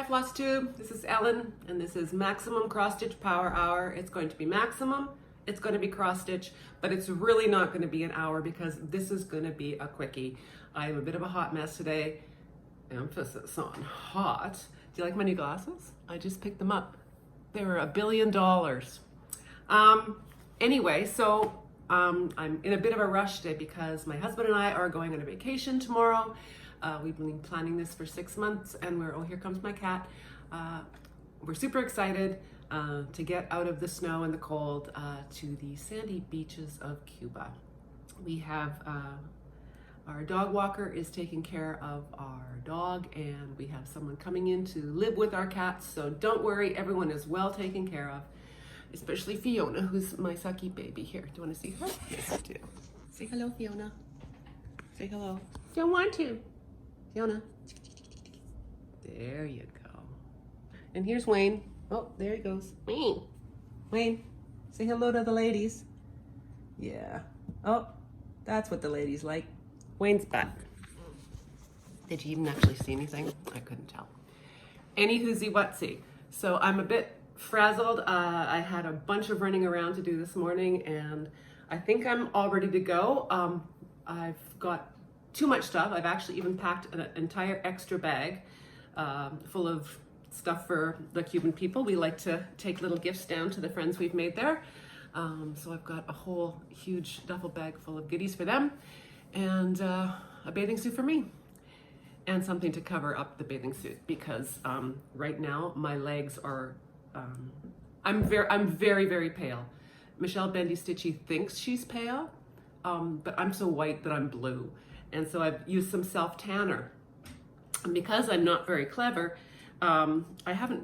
Flosstube. This is Ellen, and this is Maximum Cross Stitch Power Hour. It's going to be maximum, it's going to be cross stitch, but it's really not going to be an hour because this is going to be a quickie. I am a bit of a hot mess today. Emphasis on hot. Do you like my new glasses? I just picked them up. They were $1 billion. Anyway, so I'm in a bit of a rush today because my husband and I are going on a vacation tomorrow. We've been planning this for 6 months, and oh, here comes my cat. We're super excited to get out of the snow and the cold to the sandy beaches of Cuba. We have our dog walker is taking care of our dog, and we have someone coming in to live with our cats. So don't worry, everyone is well taken care of, especially Fiona, who's my sucky baby. Here, do you want to see her? Yes, I do. Say hello, Fiona. Say hello. Don't want to. Fiona. There you go. And here's Wayne. Oh, there he goes. Wayne. Wayne, say hello to the ladies. Yeah. Oh, that's what the ladies like. Wayne's back. Did you even actually see anything? I couldn't tell. Any whoozy whatsy. So I'm a bit frazzled. I had a bunch of running around to do this morning, and I think I'm all ready to go. I've got too much stuff. I've actually even packed an entire extra bag full of stuff for the Cuban people. We like to take little gifts down to the friends we've made there. So I've got a whole huge duffel bag full of goodies for them, and a bathing suit for me, and something to cover up the bathing suit because right now my legs are, I'm very, very pale. Michelle Bendy Stitchy thinks she's pale, but I'm so white that I'm blue. And so I've used some self-tanner. And because I'm not very clever, I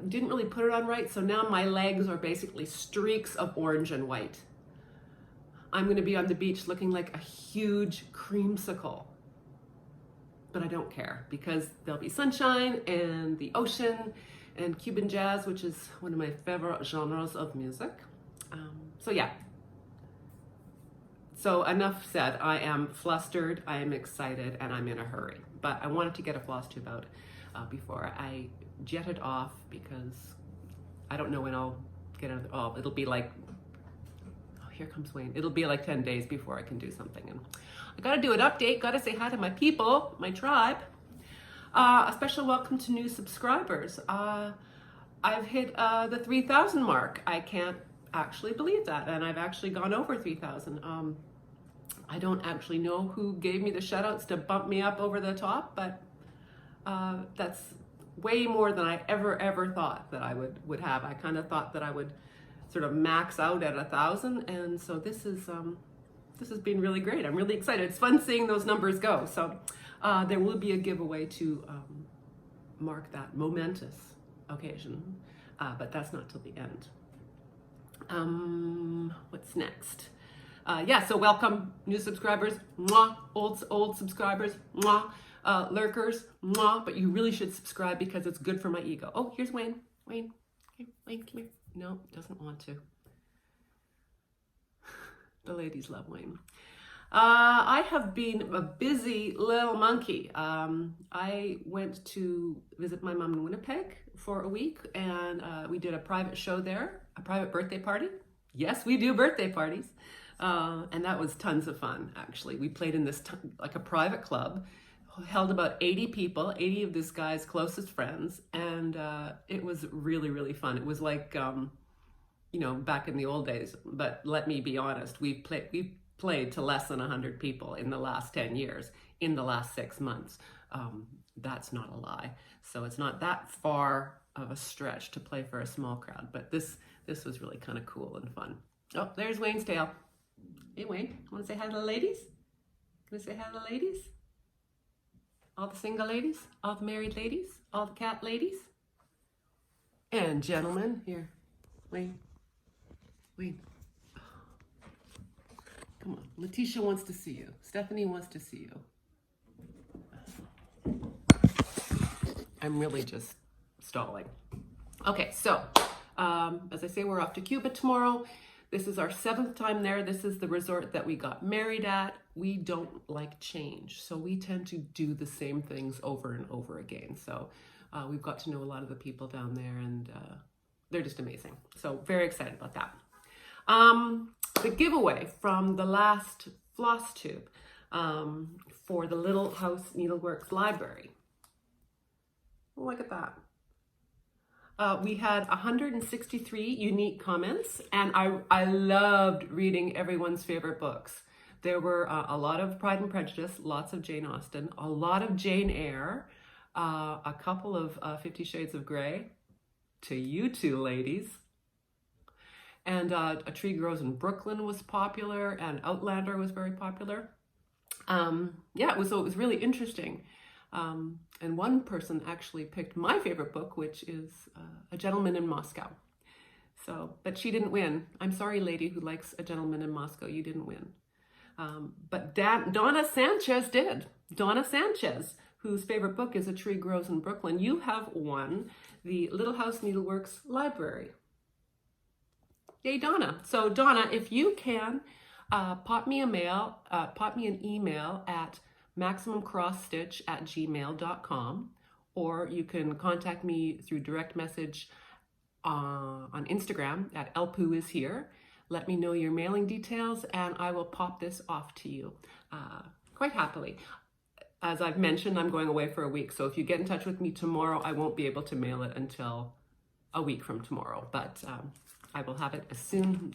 didn't really put it on right, so now my legs are basically streaks of orange and white. I'm gonna be on the beach looking like a huge creamsicle. But I don't care because there'll be sunshine and the ocean and Cuban jazz, which is one of my favorite genres of music. So yeah. So enough said. I am flustered, I am excited, and I'm in a hurry. But I wanted to get a Flosstube out before I jetted off because I don't know when I'll get out. Oh, it'll be like, oh, here comes Wayne. It'll be like 10 days before I can do something. And I gotta do an update, gotta say hi to my people, my tribe. A special welcome to new subscribers. I've hit the 3,000 mark. I can't actually believe that, and I've actually gone over 3,000. I don't actually know who gave me the shoutouts to bump me up over the top, but that's way more than I ever thought that I would have. I kind of thought that I would sort of max out at 1,000, and so this has been really great. I'm really excited. It's fun seeing those numbers go. So there will be a giveaway to mark that momentous occasion, but that's not till the end. What's next? Yeah, so welcome new subscribers, mwah, old subscribers, mwah, lurkers, mwah, but you really should subscribe because it's good for my ego. Oh, here's Wayne. Wayne, come here. No, doesn't want to. The ladies love Wayne. I have been a busy little monkey. I went to visit my mom in Winnipeg for a week, and we did a private show there, a private birthday party. Yes, we do birthday parties. And that was tons of fun, actually. We played in this, like a private club, held about 80 people, 80 of this guy's closest friends, and it was really, really fun. It was like, you know, back in the old days, but let me be honest, we've played to less than 100 people in the last 10 years, in the last 6 months. That's not a lie. So it's not that far of a stretch to play for a small crowd, but this was really kind of cool and fun. Oh, there's Wayne's tail. Hey Wayne, want to say hi to the ladies? Can I say hi to the ladies? All the single ladies, all the married ladies, all the cat ladies, and gentlemen. Here, Wayne. Come on, Letitia wants to see you. Stephanie wants to see you. I'm really just stalling. Okay, so as I say, we're off to Cuba tomorrow. This is our 7th time there. This is the resort that we got married at. we don't like change. So we tend to do the same things over and over again. So we've got to know a lot of the people down there, and they're just amazing. So very excited about that. The giveaway from the last Flosstube for the Little House Needleworks library. Look at that. We had 163 unique comments, and I loved reading everyone's favorite books. There were a lot of Pride and Prejudice, lots of Jane Austen, a lot of Jane Eyre, a couple of 50 Shades of Grey, to you two ladies. And A Tree Grows in Brooklyn was popular, and Outlander was very popular. Yeah, it was really interesting. And one person actually picked my favorite book, which is A Gentleman in Moscow. So, but she didn't win. I'm sorry, lady who likes A Gentleman in Moscow, you didn't win. But Donna Sanchez did. Donna Sanchez, whose favorite book is A Tree Grows in Brooklyn. You have won the Little House Needleworks library. Yay, Donna. So Donna, if you can, pop me an email at maximumcrossstitch@gmail.com, or you can contact me through direct message on Instagram at Elpooishere. Let me know your mailing details, and I will pop this off to you quite happily. As I've mentioned, I'm going away for a week, so if you get in touch with me tomorrow, I won't be able to mail it until a week from tomorrow, but I will have it as soon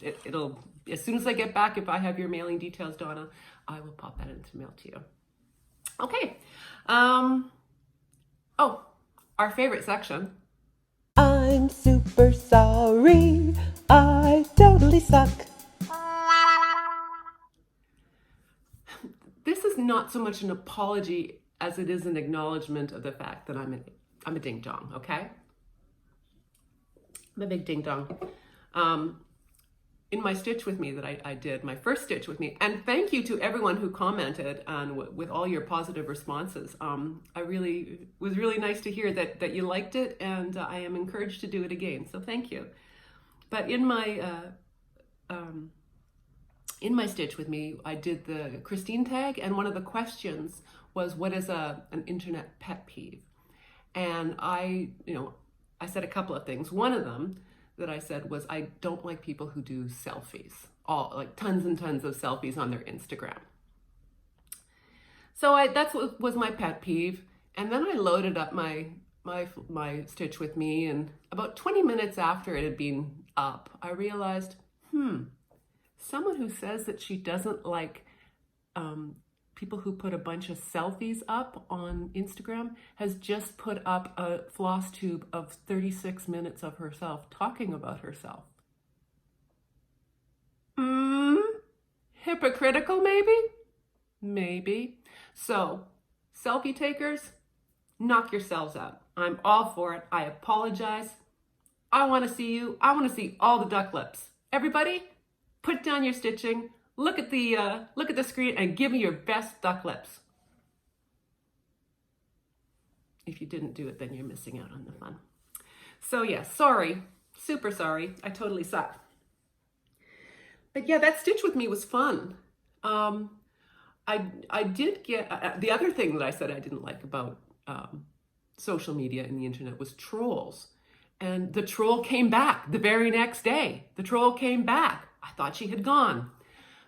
as soon as I get back. If I have your mailing details, Donna, I will pop that into mail to you. Okay. Oh, our favorite section. I'm super sorry. I totally suck. This is not so much an apology as it is an acknowledgement of the fact that I'm a ding dong, okay? I'm a big ding dong. In my stitch with me that I did, my first stitch with me, and thank you to everyone who commented and with all your positive responses. It was really nice to hear that you liked it, and I am encouraged to do it again, so thank you. But in my stitch with me, I did the Christine tag, and one of the questions was, what is an internet pet peeve? And I said a couple of things. One of them that I said was, I don't like people who do selfies, like tons and tons of selfies on their Instagram. So that's what was my pet peeve. And then I loaded up my stitch with me, and about 20 minutes after it had been up, I realized, someone who says that she doesn't like people who put a bunch of selfies up on Instagram has just put up a Flosstube of 36 minutes of herself talking about herself. Hypocritical, maybe? Maybe. So, selfie takers, knock yourselves out. I'm all for it. I apologize. I want to see you. I want to see all the duck lips. Everybody, put down your stitching. Look at the screen and give me your best duck lips. If you didn't do it, then you're missing out on the fun. So yeah, sorry, super sorry. I totally suck. But yeah, that stitch with me was fun. I did get the other thing that I said I didn't like about social media and the internet was trolls. And the troll came back the very next day. The troll came back. I thought she had gone.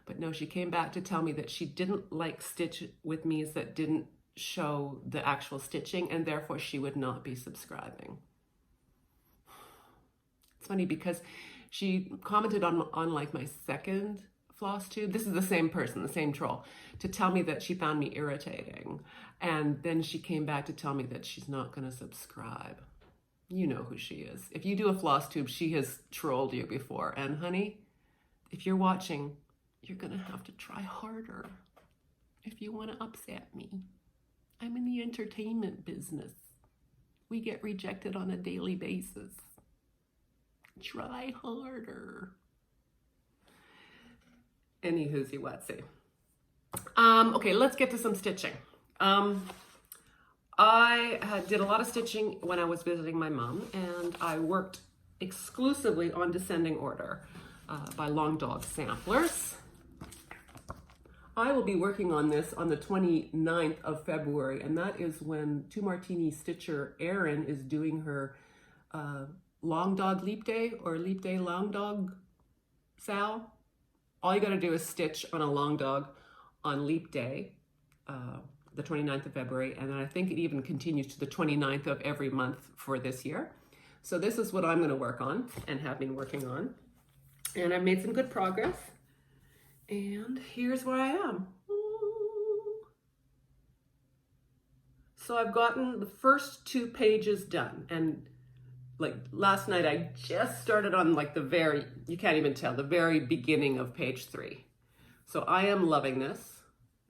But no, she came back to tell me that she didn't like stitch with me's that didn't show the actual stitching, and therefore she would not be subscribing. It's funny because she commented on like my second Flosstube. This is the same person, the same troll, to tell me that she found me irritating. And then she came back to tell me that she's not going to subscribe. You know who she is. If you do a Flosstube, she has trolled you before. And honey, if you're watching, you're gonna have to try harder if you want to upset me. I'm in the entertainment business. We get rejected on a daily basis. Try harder. Any whoozy whatsy. Okay, let's get to some stitching. I did a lot of stitching when I was visiting my mom, and I worked exclusively on descending order by Long Dog Samplers. I will be working on this on the 29th of February, and that is when Two Martini Stitcher Erin is doing her Long Dog Leap Day or Leap Day Long Dog Sal. All you got to do is stitch on a long dog on Leap Day, the 29th of February, and then I think it even continues to the 29th of every month for this year. So this is what I'm going to work on and have been working on, and I've made some good progress. And here's where I am. So I've gotten the first 2 pages done, and like last night I just started on like the very, you can't even tell, the very beginning of page 3. So I am loving this.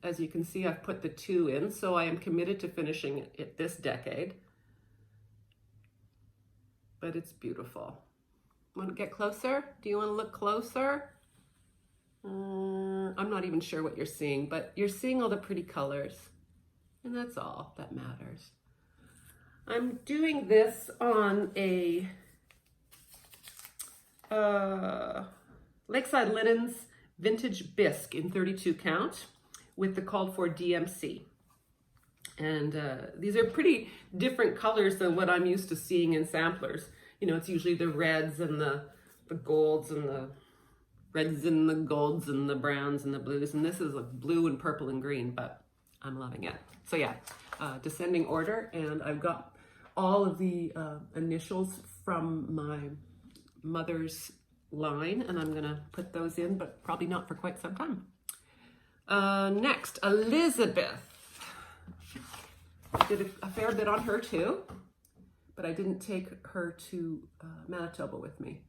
As you can see, I've put the 2 in, so I am committed to finishing it this decade. But it's beautiful. Want to get closer? Do you want to look closer? I'm not even sure what you're seeing, but you're seeing all the pretty colors, and that's all that matters. I'm doing this on a Lakeside Linens Vintage Bisque in 32 count with the called for DMC. And these are pretty different colors than what I'm used to seeing in samplers. You know, it's usually the reds and the golds and the reds and the golds and the browns and the blues, and this is like blue and purple and green, but I'm loving it. So yeah, descending order, and I've got all of the initials from my mother's line, and I'm gonna put those in, but probably not for quite some time. Next, Elizabeth. I did a fair bit on her too, but I didn't take her to Manitoba with me.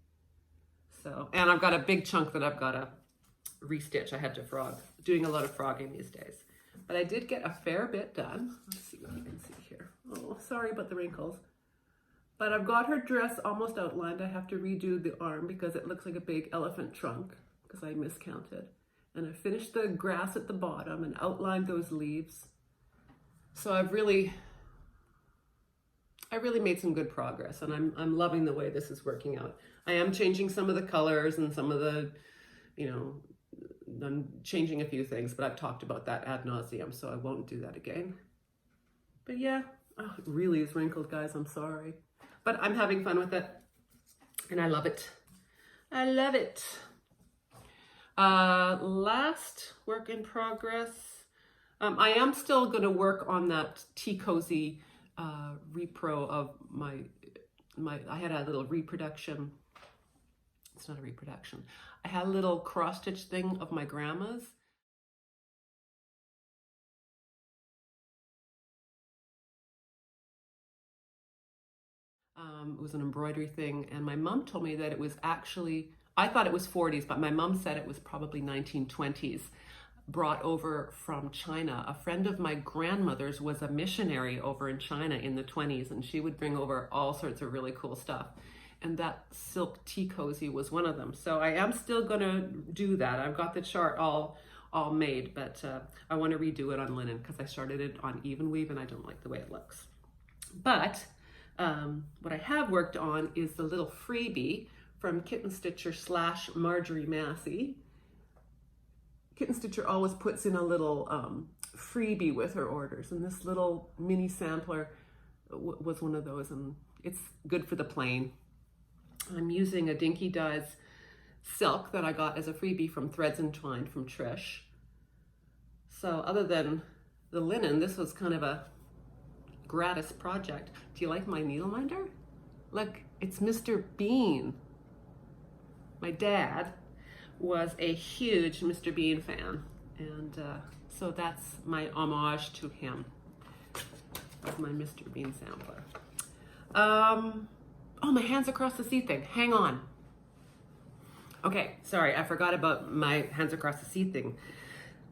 So, and I've got a big chunk that I've got to restitch. I had to frog, doing a lot of frogging these days. But I did get a fair bit done. Let's see what you can see here. Oh, sorry about the wrinkles. But I've got her dress almost outlined. I have to redo the arm because it looks like a big elephant trunk because I miscounted. And I finished the grass at the bottom and outlined those leaves. So I really made some good progress, and I'm loving the way this is working out. I am changing some of the colors and some of the, you know, I'm changing a few things, but I've talked about that ad nauseum, so I won't do that again. But yeah, oh, it really is wrinkled, guys. I'm sorry. But I'm having fun with it, and I love it. I love it. Last work in progress. I am still going to work on that Tea Cozy repro of my, I had a little reproduction. It's not a reproduction. I had a little cross stitch thing of my grandma's. It was an embroidery thing, and my mom told me that it was actually, I thought it was 40s, but my mom said it was probably 1920s, brought over from China. A friend of my grandmother's was a missionary over in China in the 20s, and she would bring over all sorts of really cool stuff. And that silk tea cozy was one of them. So I am still gonna do that. I've got the chart all made, but I want to redo it on linen because I started it on even weave and I don't like the way it looks. But what I have worked on is the little freebie from Kitten Stitcher / Marjorie Massey. Kitten Stitcher always puts in a little freebie with her orders, and this little mini sampler was one of those, and it's good for the plain. I'm using a Dinky Dyes silk that I got as a freebie from Threads and Twine from Trish. So other than the linen, this was kind of a gratis project. Do you like my needle minder? Look, it's Mr. Bean. My dad was a huge Mr. Bean fan, and so that's my homage to him. That's my Mr. Bean sampler. Oh, my hands across the sea thing. Hang on. Okay, sorry, I forgot about my hands across the sea thing.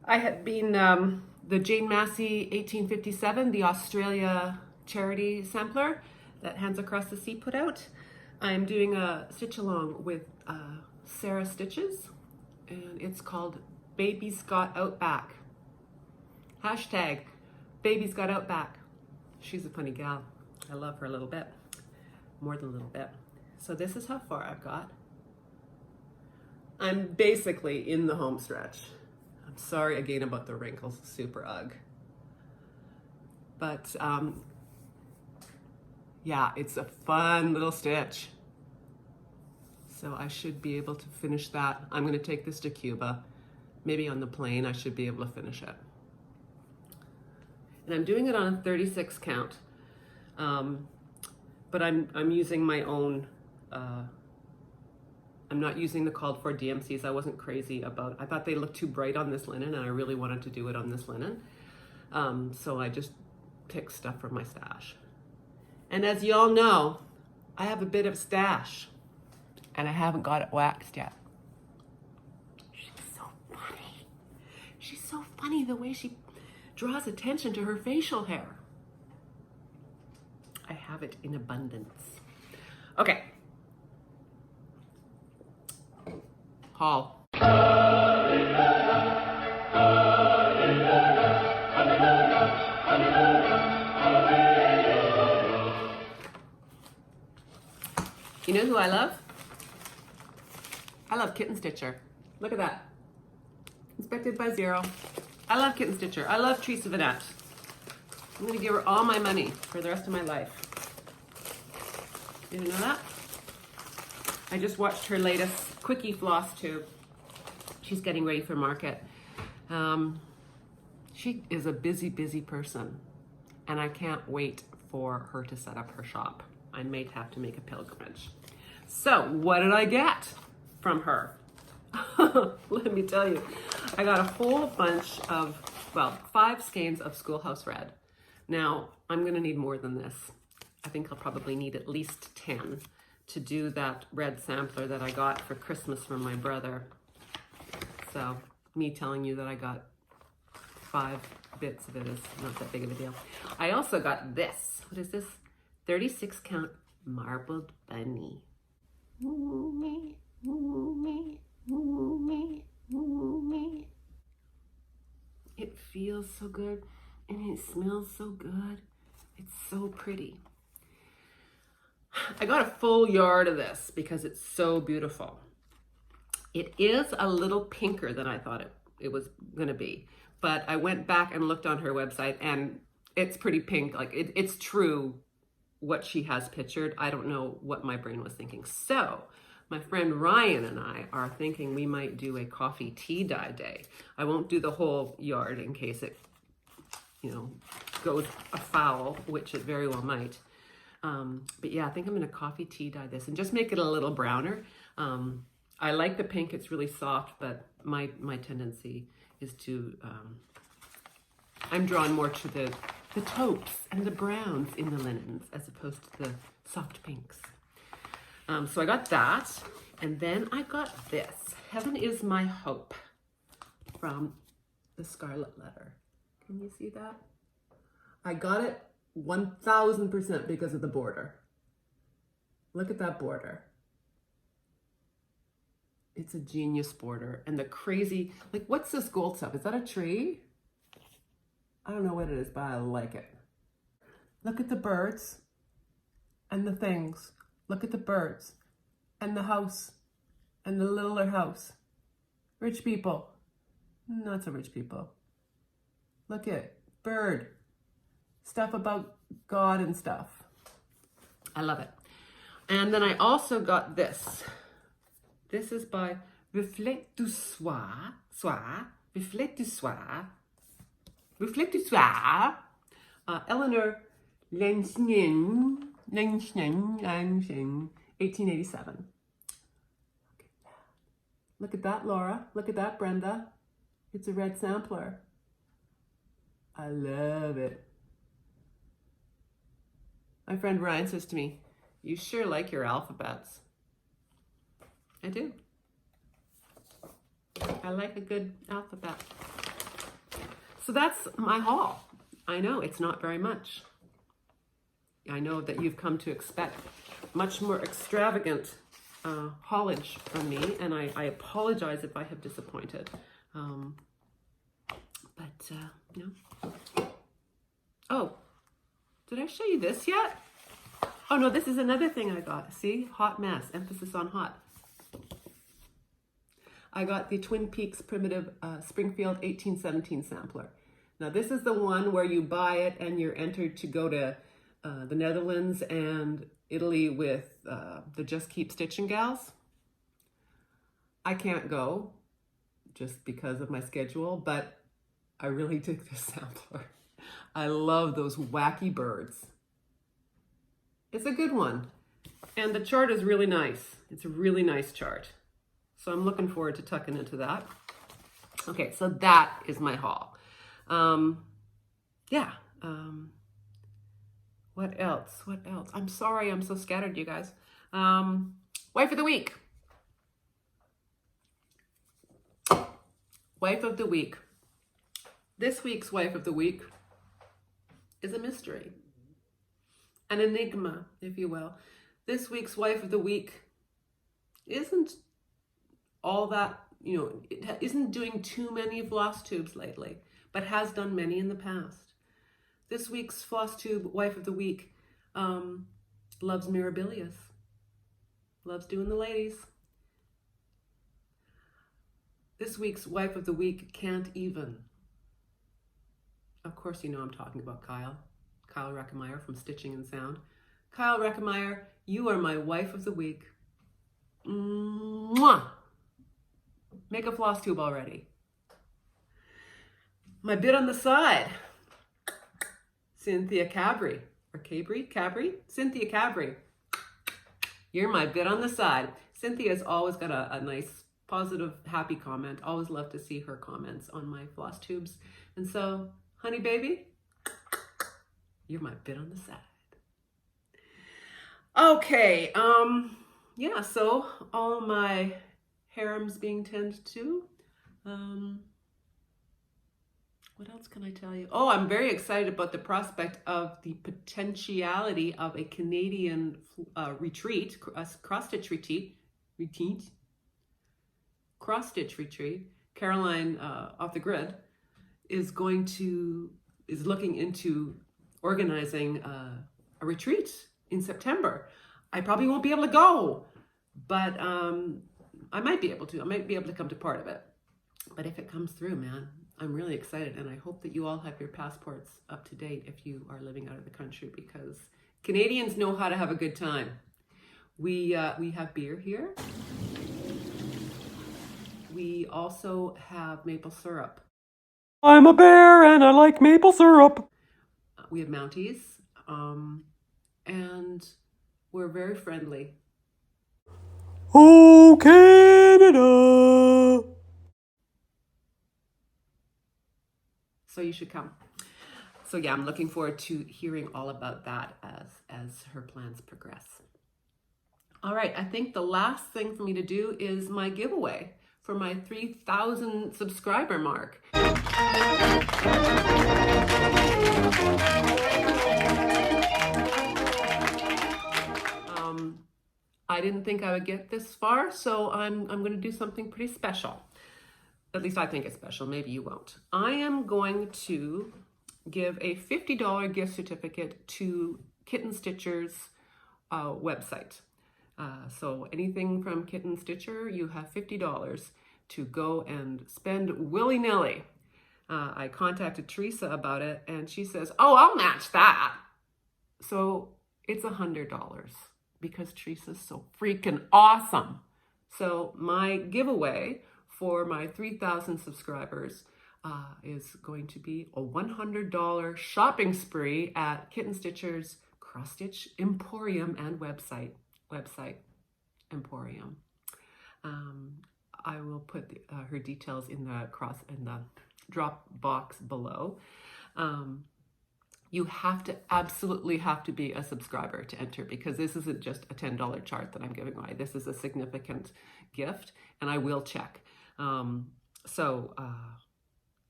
I had been the Jane Massey 1857, the Australia charity sampler that Hands Across the Sea put out. I'm doing a stitch along with Sarah Stitches, and it's called Baby's Got Outback. Hashtag Baby's Got Outback. She's a funny gal. I love her a little bit, more than a little bit. So this is how far I've got. I'm basically in the home stretch. I'm sorry again about the wrinkles, super ugh. But yeah, it's a fun little stitch. So I should be able to finish that. I'm gonna take this to Cuba. Maybe on the plane, I should be able to finish it. And I'm doing it on a 36 count. But I'm using my own, I'm not using the called for DMCs. I wasn't crazy about, I thought they looked too bright on this linen and I really wanted to do it on this linen. So I just picked stuff from my stash. And as you all know, I have a bit of stash and I haven't got it waxed yet. She's so funny. She's so funny the way she draws attention to her facial hair. I have it in abundance. Okay. Haul. You know who I love? I love Kitten Stitcher. Look at that. Inspected by Zero. I love Kitten Stitcher. I love Theresa Vennette. I'm gonna give her all my money for the rest of my life. You didn't know that? I just watched her latest quickie Flosstube. She's getting ready for market. She is a busy, busy person, and I can't wait for her to set up her shop. I may have to make a pilgrimage. So what did I get from her? Let me tell you, I got a whole bunch of, well, 5 skeins of Schoolhouse Red. Now, I'm gonna need more than this. I think I'll probably need at least 10 to do that red sampler that I got for Christmas from my brother. So me telling you that I got 5 bits of it is not that big of a deal. I also got this. What is this? 36 count marbled bunny. Ooh, me, ooh, me, ooh, me, ooh, me. It feels so good and it smells so good. It's so pretty. I got a full yard of this because it's so beautiful. It is a little pinker than I thought it was gonna be, but I went back and looked on her website and it's pretty pink. Like it's true what she has pictured. I don't know what my brain was thinking. So my friend Ryan and I are thinking we might do a coffee tea dye day. I won't do the whole yard in case it, you know, goes afoul, which it very well might. But yeah, I think I'm gonna coffee tea dye this and just make it a little browner. I like the pink, it's really soft, but my tendency is to, I'm drawn more to the taupes and the browns in the linens as opposed to the soft pinks. So I got that, and then I got this, Heaven is My Hope, from the Scarlet Letter. Can you see that? I got it 1000% because of the border. Look at that border. It's a genius border. And the crazy, like, what's this gold stuff? Is that a tree? I don't know what it is, but I like it. Look at the birds and the things. Look at the birds and the house and the littler house. Rich people. Not so rich people. Look at bird. Stuff about God and stuff. I love it. And then I also got this. This is by Reflet du Soir, Reflet du Soir, Eleanor Lansing, 1887. Look at that, Laura. Look at that, Brenda. It's a red sampler. I love it. My friend Ryan says to me, "You sure like your alphabets." I do. I like a good alphabet. So that's my haul. I know it's not very much. I know that you've come to expect much more extravagant haulage from me, and I apologize if I have disappointed. You know. Oh, did I show you this yet? Oh no, this is another thing I got. See, hot mess, emphasis on hot. I got the Twin Peaks Primitive Springfield 1817 sampler. Now this is the one where you buy it and you're entered to go to the Netherlands and Italy with the Just Keep Stitching gals. I can't go just because of my schedule, but I really dig this sampler. I love those wacky birds. It's a good one. And the chart is really nice. It's a really nice chart. So I'm looking forward to tucking into that. Okay, so that is my haul. Yeah. What else? What else? I'm sorry, I'm so scattered, you guys. Wife of the week. Wife of the week. This week's wife of the week is a mystery, an enigma, if you will. This week's wife of the week isn't all that, it isn't doing too many Flosstubes lately, but has done many in the past. This week's Flosstube wife of the week loves mirabilis, loves doing the ladies. This week's wife of the week can't even. Of course, you know I'm talking about Kyle Rekemeyer from Stitching and Sound. Kyle Rekemeyer, you are my wife of the week. Mwah! Make a Flosstube already. My bit on the side, Cynthia Cabrey, or Cabrey? Cynthia Cabrey. You're my bit on the side. Cynthia's always got a nice, positive, happy comment. Always love to see her comments on my Flosstubes. And so, honey baby, you're my bit on the side. Okay, yeah, so all my harems being tended to. What else can I tell you? Oh, I'm very excited about the prospect of the potentiality of a Canadian retreat, a cross-stitch retreat. Cross-stitch retreat. Caroline Off The Grid is looking into organizing a retreat in September. I probably won't be able to go, but I might be able to. I might be able to come to part of it. But if it comes through, man, I'm really excited, and I hope that you all have your passports up to date if you are living out of the country, because Canadians know how to have a good time. We have beer here. We also have maple syrup. I'm a bear and I like maple syrup. We have Mounties, and we're very friendly. Oh, Canada! So you should come. So yeah, I'm looking forward to hearing all about that as her plans progress. All right, I think the last thing for me to do is my giveaway for my 3,000 subscriber mark. I didn't think I would get this far, so I'm going to do something pretty special. At least I think it's special. Maybe you won't. I am going to give a $50 gift certificate to Kitten Stitcher's website. So anything from Kitten Stitcher, you have $50 to go and spend willy-nilly. I contacted Theresa about it, and she says, oh, I'll match that. So it's $100 because Theresa's so freaking awesome. So my giveaway for my 3,000 subscribers is going to be a $100 shopping spree at Kitten Stitcher's Cross Stitch Emporium and website Emporium. I will put her details in the drop box below. You absolutely have to be a subscriber to enter, because this isn't just a $10 chart that I'm giving away. This is a significant gift, and I will check. So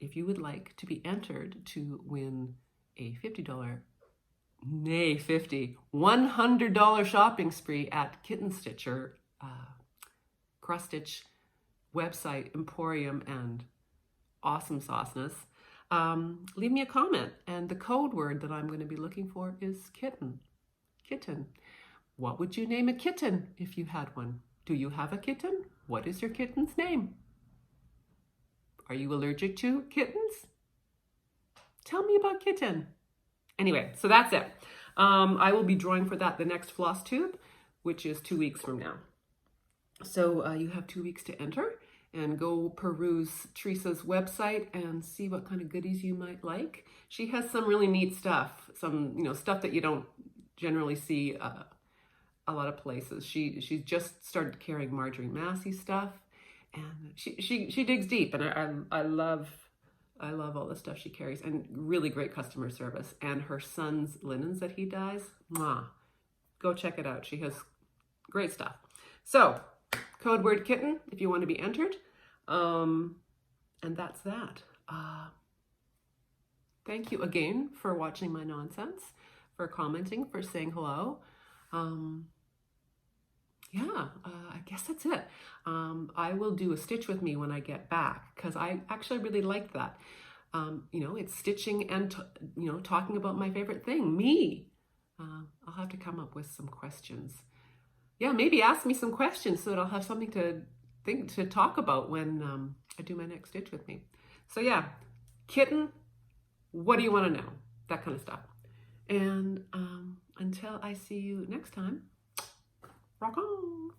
if you would like to be entered to win a $100 shopping spree at Kitten Stitcher, Cross Stitch website, Emporium, and awesome sauceness, leave me a comment. And the code word that I'm going to be looking for is kitten. Kitten. What would you name a kitten if you had one? Do you have a kitten? What is your kitten's name? Are you allergic to kittens? Tell me about kitten. Anyway, so that's it. I will be drawing for that the next Flosstube, which is 2 weeks from now. So you have 2 weeks to enter, and go peruse Theresa's website and see what kind of goodies you might like. She has some really neat stuff, some stuff that you don't generally see a lot of places. She's just started carrying Marjorie Massey stuff, and she digs deep, and I love all the stuff she carries, and really great customer service. And her son's linens that he dyes, mwah, go check it out. She has great stuff. So code word kitten if you want to be entered. And that's that. Thank you again for watching my nonsense, for commenting, for saying hello. I guess that's it. I will do a stitch with me when I get back, because I actually really liked that. It's stitching and talking about my favorite thing, me. I'll have to come up with some questions. Yeah, maybe ask me some questions so that I'll have something to talk about when I do my next stitch with me. So yeah, kitten, what do you want to know? That kind of stuff. And until I see you next time, rock on.